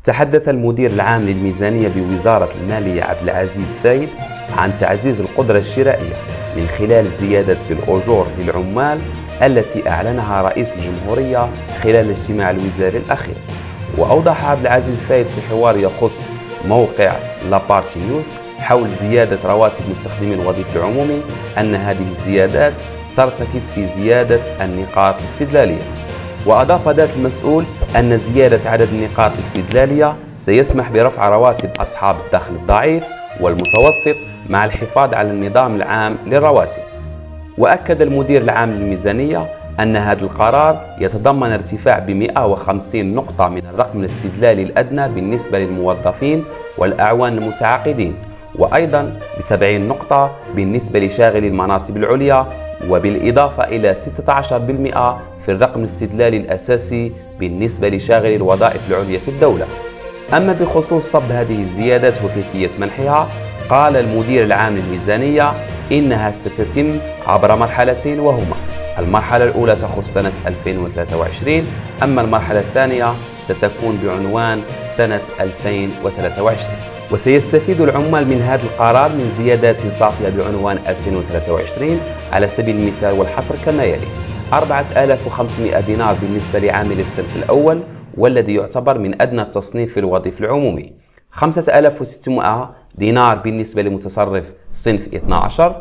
تحدث المدير العام للميزانية بوزارة المالية عبد العزيز فايد عن تعزيز القدرة الشرائية من خلال الزيادة في الأجور للعمال التي أعلنها رئيس الجمهورية خلال الاجتماع الوزاري الأخير. وأوضح عبد العزيز فايد في حوار يخص موقع لابارتي نيوز حول زيادة رواتب مستخدمي الوظيفة العمومي أن هذه الزيادات ترتكز في زيادة النقاط الاستدلالية. وأضاف ذات المسؤول أن زيادة عدد النقاط الاستدلالية سيسمح برفع رواتب أصحاب الدخل الضعيف والمتوسط مع الحفاظ على النظام العام للرواتب. وأكد المدير العام للميزانية أن هذا القرار يتضمن ارتفاع ب 150 نقطة من الرقم الاستدلالي الأدنى بالنسبة للموظفين والأعوان المتعاقدين، وأيضا ب70 نقطة بالنسبة لشاغلي المناصب العليا، وبالإضافة إلى 16% في الرقم الاستدلالي الأساسي بالنسبة لشاغلي الوظائف العليا في الدولة. أما بخصوص صب هذه الزيادات وكيفية منحها، قال المدير العام للميزانية إنها ستتم عبر مرحلتين، وهما: المرحلة الأولى تخص سنة 2023، أما المرحلة الثانية ستكون بعنوان سنة 2023. وسيستفيد العمال من هذا القرار من زيادات صافية بعنوان 2023 على سبيل المثال والحصر كما يلي: 4500 دينار بالنسبة لعامل الصنف الأول والذي يعتبر من أدنى التصنيف في الوظيفة العمومي، 5600 دينار بالنسبة لمتصرف صنف 12،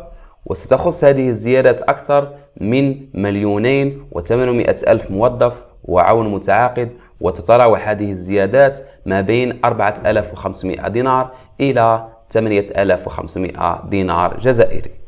وستخص هذه الزيادات أكثر من 2,800,000 موظف وعون متعاقد، وتتراوح هذه الزيادات ما بين 4500 دينار إلى 8500 دينار جزائري.